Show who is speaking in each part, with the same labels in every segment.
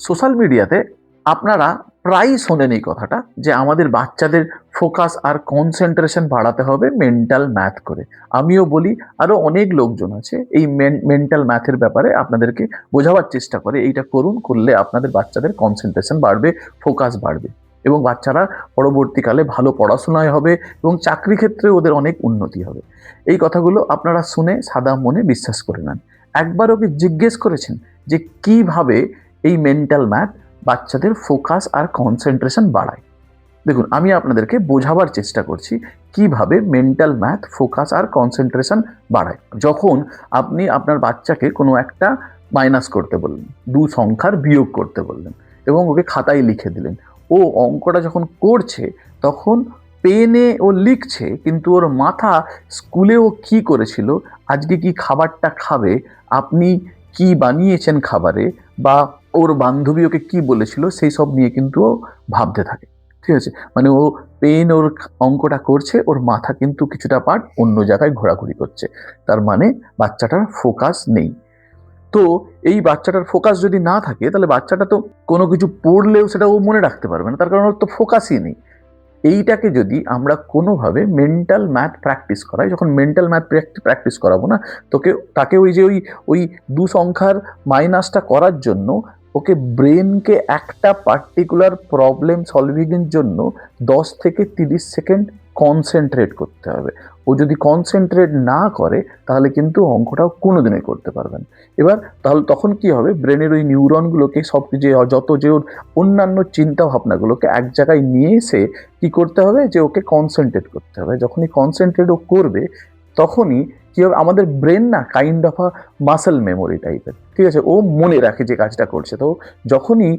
Speaker 1: Social মিডিয়াতে আপনারা প্রায়ই শোনেন এই কথাটা যে আমাদের বাচ্চাদের ফোকাস আর কনসেন্ট্রেশন বাড়াতে হবে মেন্টাল ম্যাথ করে। আমিও বলি, আরো অনেক লোকজন আছে এই মেন্টাল ম্যাথের ব্যাপারে আপনাদেরকে বোঝাবার চেষ্টা করে, এইটা করুন, করলে আপনাদের বাচ্চাদের কনসেন্ট্রেশন বাড়বে, ফোকাস বাড়বে এবং বাচ্চারা পরবর্তীকালে ভালো পড়াশোনায় হবে এবং চাকরি ক্ষেত্রে ওদের অনেক উন্নতি হবে। এই কথাগুলো আপনারা শুনে সাদা মনে বিশ্বাস করে নেন। একবার ওকে জিজ্ঞেস করেছেন যে কিভাবে এই মেন্টাল ম্যাথ বাচ্চাদের ফোকাস আর কনসেন্ট্রেশন বাড়ায়? দেখুন, আমি আপনাদেরকে বোঝাবার চেষ্টা করছি কিভাবে মেন্টাল ম্যাথ ফোকাস আর কনসেন্ট্রেশন বাড়ায়। যখন আপনি আপনার বাচ্চাকে কোনো একটা মাইনাস করতে বললেন, দু সংখ্যার বিয়োগ করতে বললেন এবং ওকে খাতায় লিখে দিলেন, ও অঙ্কটা যখন করছে তখন পেনে ও লিখছে, কিন্তু ওর মাথা স্কুলে ও কি করেছিল, আজকে কি খাবারটা খাবে, আপনি কি বানিয়েছেন খাবারে, বা ওর বান্ধবী ওকে কি বলেছিল, সেই সব নিয়ে কিন্তু ও ভাবতে থাকে। ঠিক আছে, মানে ও ওর অঙ্কটা করছে, ওর মাথা কিন্তু কিছুটা পার্ট অন্য জায়গায় ঘোরাঘুরি করছে। তার মানে বাচ্চাটার ফোকাস নেই। তো এই বাচ্চাটার ফোকাস যদি না থাকে তাহলে বাচ্চাটা তো কোনো কিছু পড়লেও সেটা ও মনে রাখতে পারবে না, তার কারণ ওর তো ফোকাসই নেই। এইটাকে যদি আমরা কোনোভাবে মেন্টাল ম্যাথ প্র্যাকটিস করাই, যখন মেন্টাল ম্যাথ প্র্যাকটিস করাবো না, তাকে ওই যে ওই ওই দু সংখ্যার মাইনাসটা করার জন্য ওকে ব্রেনকে একটা পার্টিকুলার প্রবলেম সলভিংয়ের জন্য 10 থেকে 30 সেকেন্ড কনসেন্ট্রেট করতে হবে। ও যদি কনসেন্ট্রেট না করে তাহলে কিন্তু অঙ্কটাও কোনোদিনই করতে পারবেন। এবার তাহলে তখন কি হবে, ব্রেনের ওই নিউরনগুলোকে সব যে যত যে ওর অন্যান্য চিন্তা ভাবনাগুলোকে এক জায়গায় নিয়ে এসে কি করতে হবে, যে ওকে কনসেন্ট্রেট করতে হবে। যখনই কনসেন্ট্রেট ও করবে তখনই কি হবে, আমাদের ব্রেন না kind of a muscle memory টাইপের, ঠিক আছে, ও মনে রাখে যে কাজটা করছে। তো যখনই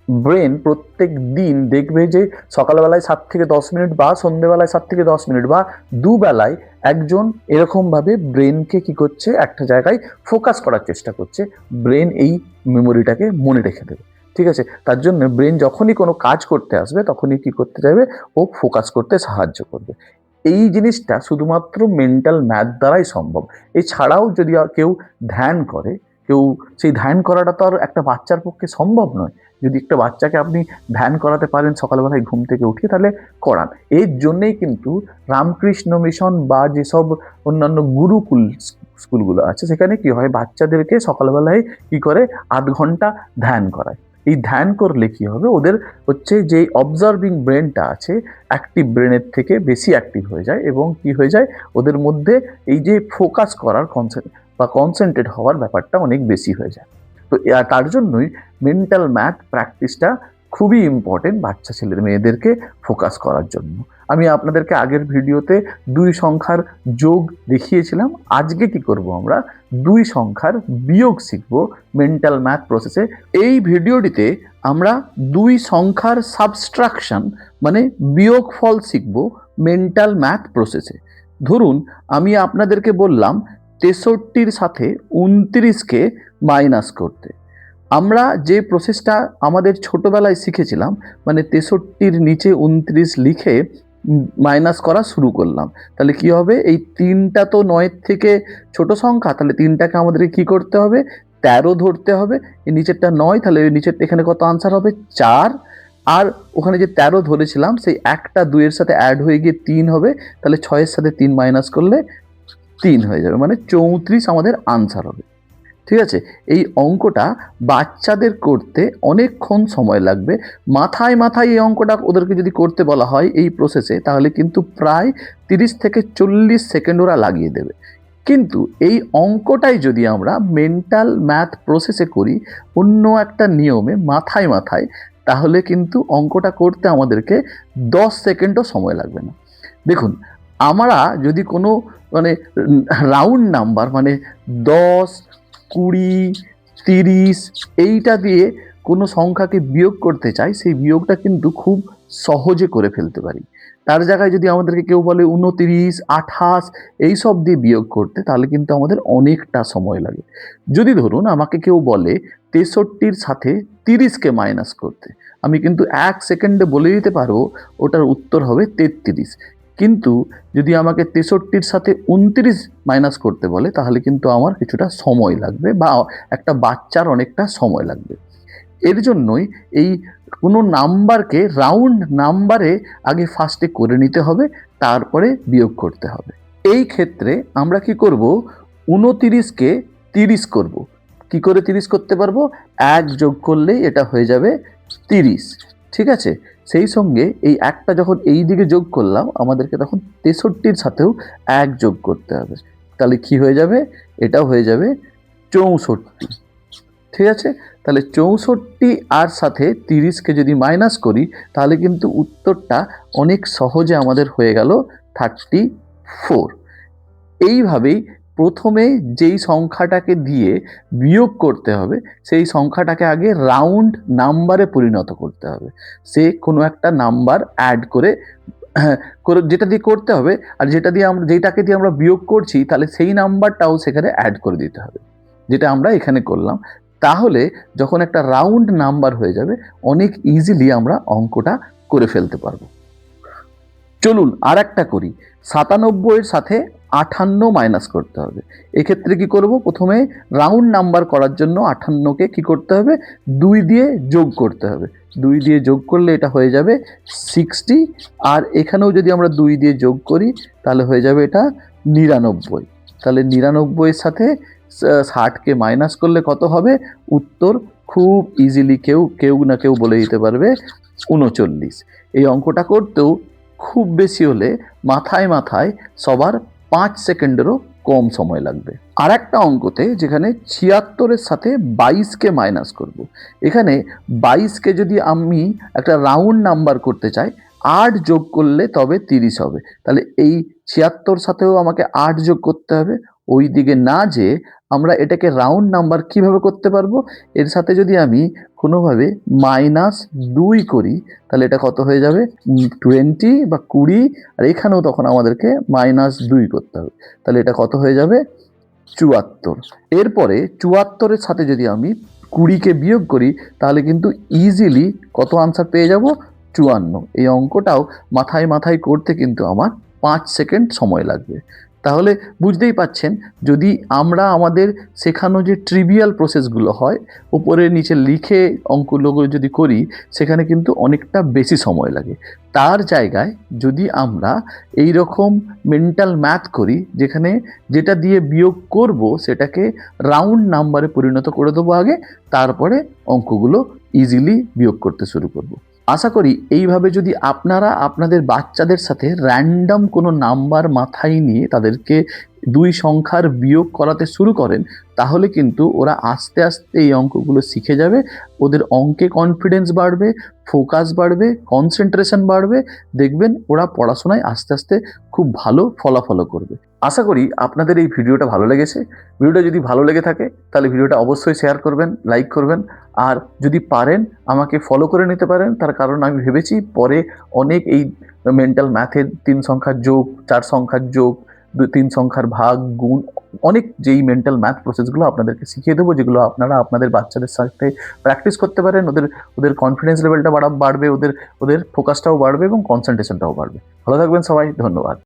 Speaker 1: ব্রেন প্রত্যেক দিন দেখবে যে সকালবেলায় 7 থেকে 10 মিনিট বা সন্ধ্যেবেলায় 7 থেকে 10 মিনিট বা দুবেলায় একজন এরকমভাবে ব্রেনকে কি করছে, একটা জায়গায় ফোকাস করার চেষ্টা করছে, ব্রেন এই মেমোরিটাকে মনে রেখে দেবে। ঠিক আছে, তার জন্য ব্রেন যখনই কোনো কাজ করতে আসবে তখনই কি করতে যাবে, ও ফোকাস করতে সাহায্য করবে। এই জিনিসটা শুধুমাত্র মেন্টাল ম্যাথ দ্বারাই সম্ভব। এছাড়াও যদি কেউ ধ্যান করে, কেউ সেই ধ্যান করাটা তো আর একটা বাচ্চার পক্ষে সম্ভব নয়। যদি একটা বাচ্চাকে আপনি ধ্যান করাতে পারেন সকালবেলায় ঘুম থেকে উঠে, তাহলে করান। এর জন্যেই কিন্তু রামকৃষ্ণ মিশন বা যেসব অন্যান্য গুরুকুল স্কুলগুলো আছে, সেখানে কি হয়, বাচ্চাদেরকে সকালবেলায় কি করে 8 ঘন্টা ধ্যান করায়। এই ধ্যান করলে কি হবে, ওদের হচ্ছে যে অবজার্ভিং ব্রেনটা আছে, অ্যাক্টিভ ব্রেনের থেকে বেশি অ্যাক্টিভ হয়ে যায় এবং কি হয়ে যায়, ওদের মধ্যে এই যে ফোকাস করার কনসেন্ট্রেট হওয়ার ব্যাপারটা অনেক বেশি হয়ে যায়। তো তার জন্যই মেন্টাল ম্যাথ প্র্যাকটিসটা খুবই ইম্পর্টেন্ট বাচ্চা ছেলে মেয়েদেরকে ফোকাস করার জন্য। আমি আপনাদেরকে আগের ভিডিওতে 2 সংখ্যার যোগ দেখিয়েছিলাম। আজকে কি করব, আমরা 2 সংখ্যার বিয়োগ শিখব মেন্টাল ম্যাথ প্রসেসে। এই ভিডিওটিতে আমরা 2 সংখ্যার সাবস্ট্রাকশন মানে বিয়োগফল শিখব মেন্টাল ম্যাথ প্রসেসে। ধরুন আমি আপনাদেরকে বললাম 63-র সাথে 29-কে মাইনাস করতে। আমরা যে প্রসেসটা আমাদের ছোটবেলায় শিখেছিলাম, মানে 63-র নিচে 29 লিখে মাইনাস করা শুরু করলাম, তাহলে কি হবে, এই 3টা তো 9-এর থেকে ছোট সংখ্যা, তাহলে 3টাকে আমাদেরকে কি করতে হবে, 13 ধরতে হবে। এই নিচেরটা 9, তাহলে ওই নিচের এখানে কত আনসার হবে, 4। আর ওখানে যে 13 ধরেছিলাম সেই একটা 2-এর সাথে অ্যাড হয়ে গিয়ে 3 হবে, তাহলে 6-এর সাথে 3 মাইনাস করলে 3 হয়ে যাবে, মানে 34 আমাদের আনসার হবে। ঠিক আছে, এই অঙ্কটা বাচ্চাদের করতে অনেকক্ষণ সময় লাগবে। মাথায় মাথায় এই অঙ্কটা ওদেরকে যদি করতে বলা হয় এই প্রসেসে, তাহলে কিন্তু প্রায় 30 থেকে 40 সেকেন্ড ওরা লাগিয়ে দেবে। কিন্তু এই অঙ্কটাই যদি আমরা মেন্টাল ম্যাথ প্রসেসে করি অন্য একটা নিয়মে মাথায় মাথায়, তাহলে কিন্তু অঙ্কটা করতে আমাদেরকে 10 সেকেন্ডও সময় লাগবে না। দেখুন, আমরা যদি কোনো মানে রাউন্ড নাম্বার মানে 10, 20, 30 এইটা দিয়ে কোনো সংখ্যাকে বিয়োগ করতে চাই, সেই বিয়োগটা কিন্তু খুব সহজে করে ফেলতে পারি। তার জায়গায় যদি আমাদেরকে কেউ বলে 29, 28 এইসব দিয়ে বিয়োগ করতে, তাহলে কিন্তু আমাদের অনেকটা সময় লাগে। যদি ধরুন আমাকে কেউ বলে 63-র সাথে 30-কে মাইনাস করতে, আমি কিন্তু 1 সেকেন্ডে বলে দিতে পারবো ওটার উত্তর হবে 33। কিন্তু যদি আমাকে 63-র সাথে 29 মাইনাস করতে বলে, তাহলে কিন্তু আমার কিছুটা সময় লাগবে বা একটা বাচ্চার অনেকটা সময় লাগবে। এর জন্যই এই কোনো নাম্বারকে রাউন্ড নাম্বারে আগে ফার্স্টে করে নিতে হবে, তারপরে বিয়োগ করতে হবে। এই ক্ষেত্রে আমরা কি করব, 29কে 30 করব। কি করে 30 করতে পারবো? 1 যোগ করলেই এটা হয়ে যাবে 30। ঠিক আছে, সেই সঙ্গে এই একটা যখন এই দিকে যোগ করলাম, আমাদেরকে তখন 63-র সাথেও 1 যোগ করতে হবে। তাহলে কি হয়ে যাবে? এটাও হয়ে যাবে 64। ঠিক আছে, তাহলে 64 আর সাথে 30কে যদি মাইনাস করি, তাহলে কিন্তু উত্তরটা অনেক সহজে আমাদের হয়ে গেল 34। এইভাবেই প্রথমে যেই সংখ্যাটাকে দিয়ে বিয়োগ করতে হবে, সেই সংখ্যাটাকে আগে রাউন্ড নাম্বারে পরিণত করতে হবে। সে কোনো একটা নাম্বার অ্যাড করে যেটা দিয়ে করতে হবে, আর যেটাকে দিয়ে আমরা বিয়োগ করছি, তাহলে সেই নাম্বারটাও সেখানে অ্যাড করে দিতে হবে, যেটা আমরা এখানে করলাম। তাহলে যখন একটা রাউন্ড নাম্বার হয়ে যাবে, অনেক ইজিলি আমরা অঙ্কটা করে ফেলতে পারবো। চলুন আর একটা করি। 97-এর সাথে 58 মাইনাস করতে হবে। এক্ষেত্রে কি করব, প্রথমে রাউন্ড নাম্বার করার জন্য 58কে কি করতে হবে, 2 দিয়ে যোগ করতে হবে। 2 দিয়ে যোগ করলে এটা হয়ে যাবে 60, আর এখানেও যদি আমরা 2 দিয়ে যোগ করি, তাহলে হয়ে যাবে এটা 99। তাহলে 99-এর সাথে 60কে মাইনাস করলে কত হবে? উত্তর খুব ইজিলি কেউ না কেউ বলে দিতে পারবে 39। এই অঙ্কটা করতেও খুব বেশি হলে মাথায় মাথায় সবার 5 সেকেন্ডেরও কম সময় লাগবে। আর একটা অঙ্কতে যেখানে 76-এর সাথে 22কে মাইনাস করব। এখানে 22কে যদি আমি একটা রাউন্ড নাম্বার করতে চাই, 8 যোগ করলে তবে 30 হবে। তাহলে এই 76 সাথেও আমাকে 8 যোগ করতে হবে। ওই দিকে না যেয়ে আমরা এটাকে রাউন্ড নাম্বার কিভাবে করতে পারবো, এর সাথে যদি আমি কোনোভাবে -2 করি, তাহলে এটা কত হয়ে যাবে? 20 বা 20। আর এখানেও তখন আমাদেরকে -2 করতে হবে। তাহলে এটা কত হয়ে যাবে? 74। এরপরে 74-এর সাথে যদি আমি 20কে বিয়োগ করি, তাহলে কিন্তু ইজিলি কত আনসার পেয়ে যাব? 54। এই অঙ্কটাও মাথায় মাথায় করতে কিন্তু আমার 5 সেকেন্ড সময় লাগবে। তাহলে বুঝতেই পাচ্ছেন, যদি আমরা আমাদের শেখানো যে ট্রিভিয়াল প্রসেসগুলো হয়, উপরে নিচে লিখে অঙ্কগুলো যদি করি, সেখানে কিন্তু অনেকটা বেশি সময় লাগে। তার জায়গায় যদি আমরা এই রকম মেন্টাল ম্যাথ করি, যেখানে যেটা দিয়ে বিয়োগ করব সেটাকে রাউন্ড নাম্বারে পরিণত করে দেবো আগে, তারপরে অঙ্কগুলো ইজিলি বিয়োগ করতে শুরু করব। আশা করি এইভাবে যদি আপনারা আপনাদের বাচ্চাদের সাথে র্যান্ডম কোনো নাম্বার মাথায় নিয়ে তাদেরকে 2 সংখ্যার বিয়োগ করাতে শুরু করেন, তাহলে কিন্তু ওরা আস্তে আস্তে এই অঙ্কগুলো শিখে যাবে। ওদের অঙ্কে কনফিডেন্স বাড়বে, ফোকাস বাড়বে, কনসেন্ট্রেশন বাড়বে। দেখবেন ওরা পড়াশোনায় আস্তে আস্তে খুব ভালো ফলাফলও করবে। আশা করি আপনাদের এই ভিডিওটা ভালো লেগেছে। ভিডিওটা যদি ভালো লেগে থাকে, তাহলে ভিডিওটা অবশ্যই শেয়ার করবেন, লাইক করবেন। আর যদি পারেন আমাকে ফলো করে নিতে পারেন, তার কারণ আমি ভেবেছি পরে অনেক এই মেন্টাল ম্যাথের 3 সংখ্যার যোগ, 4 সংখ্যার যোগ, 3 সংখ্যার ভাগ, গুণ, অনেক যেই মেন্টাল ম্যাথ প্রসেসগুলো আপনাদেরকে শিখিয়ে দেবো, যেগুলো আপনারা আপনাদের বাচ্চাদের সাথে প্র্যাকটিস করতে পারেন। ওদের কনফিডেন্স লেভেলটা বাড়বে, ওদের ফোকাসটাও বাড়বে এবং কনসেন্ট্রেশনটাও বাড়বে। ভালো থাকবেন সবাই, ধন্যবাদ।